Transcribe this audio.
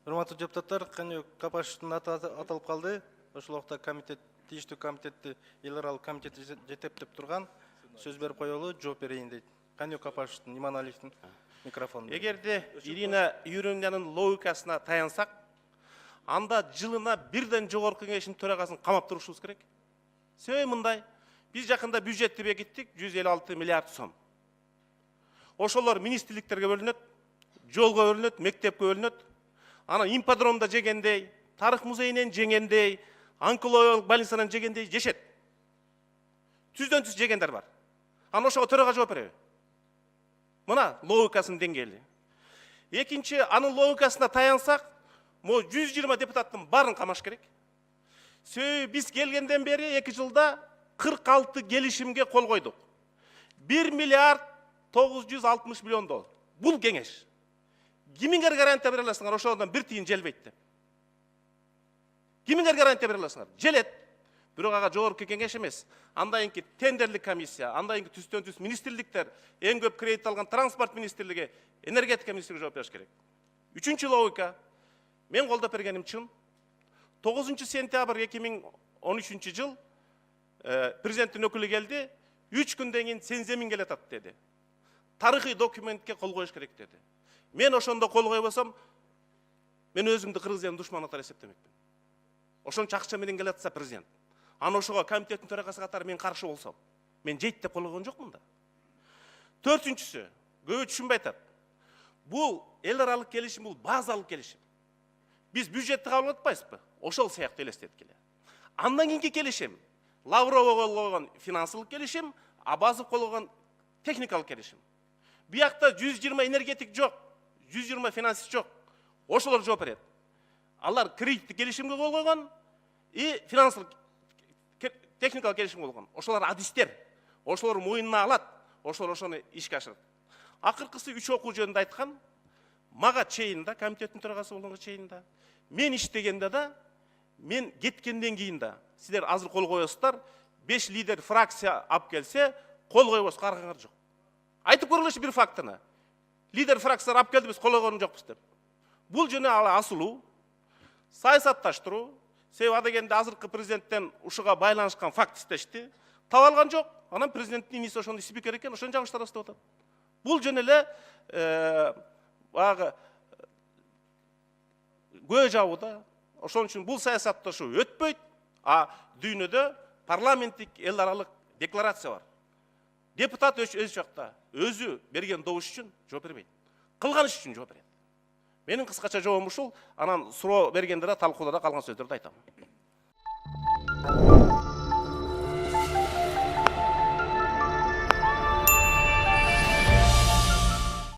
Урматтуу депутаттар, Каню Капаштын аты аталып калды. Ошол убакта комитет, тийиштүү комитетти, эл аралык комитетти жетектеп турган сөз берип коелу, жооп берейин дейт. Каню Капаштын, Иманалиевдин микрофону. Эгерде Ирина Юрьевнанын логикасына таянсак, анда жылына бирден жогорку кеңештин төрагасын камап турушубуз керек. Себеби мындай, биз жакында бюджетти бекиттик 156 миллиард сом. Ошолор министрликтерге бөлүнөт, жолго бөлүнөт, мектепке бөлүнөт. Ана ипподромдо жегендей, тарых музейинен жегендей, онкологиялык больницадан жегендей жешет. Түздөн түз жегендер бар. Ана ошого төрага жооп береби? Мына логикасынын деңгээли. Экинчи, анын логикасына таянсак, мо 120 депутаттын барын камаш керек. Себеби биз келгенден бери 2 жылда 46 келишимге кол койдук. 1 миллиард 960 миллион доллар. Бул кеңеш. Кимиңер гарантия бере аласыңар, ошондон бир тиын желбейт деп. Кимиңер гарантия бере аласыңар? Желет. Бирок ага жогорку кеңеш эмес. Андайынки тендерлик комиссия, андайынки түстөн түз министрликтер, эң көп кредит алган транспорт министрлиги, энергетика министрлиги жооп бериш керек. Үчүнчү логика. Мен колдоп бергеним чын. 9 сентябрь 2013 жыл президенттин өкүлү келди. 3 күндөн кийин сенземин келатат деди. Тарыхый документке кол коюш керек деди. Мен ошондо кол койбосом, мен өзүмдү Кыргызстандын душманы катары эсептемекмин. Ошончо акча менен келатса президент. Аны ошого комитеттин төрагасы катары мен каршы болсом, мен жейт деп кол койгон жокмун да. Төртүнчүсү, көбү түшүнбөй атат. Бул эл аралык келишим, бул базалык келишим. Биз бюджетти кабыл атпайбызбы? Ошол сыяктуу элестетип келе. Андан кийинки келишим, Лаврова кол койгон финансылык келишим, Абазов кол койгон техникалык келишим. Биякта 120 энергетик жок, 120 финансист жок. Ошолор жооп берет. Алар кредиттик келишимге кол койгон и финансылык техникалык келишимге кол койгон. Ошолор адистер. Ошолор моюнуна алат. Ошолор ошону ишке ашырат. Акыркысы 3 окуу жөнүндө айткан, мага чейинде, комитеттин төрагасы болгонго чейинде, мен иштегенде да, мен кеткенден кийин да, силер азыр кол коесуздар, 5 лидер фракция алып келсе, кол койбос каргаңар жок. Айтып көргүлөчү бир фактыны. Лидер фракциялар алып келди, биз кол койгон жокпуз деп. Бул жөнү асылуу, саясатташтыруу, себеби ада дегенде азыркы президенттен ушуга байланышкан факт издешти, таба алган жок. Анан президенттин иниси ошондой спикер экен, ошону жагыштырабыз деп атат. Бул жөн эле көө жабууда. Ошон үчүн бул саясатташуу өтпөйт, а дүйнөдө парламенттик эл аралык декларация бар. Депутат өз жакта өзү берген добуш үчүн жооп бербейт. Кылган иш үчүн жооп берет. Менин кыскача жообум ушул, анан суроо бергенде да талкууларда калган сөздөрдү айтам.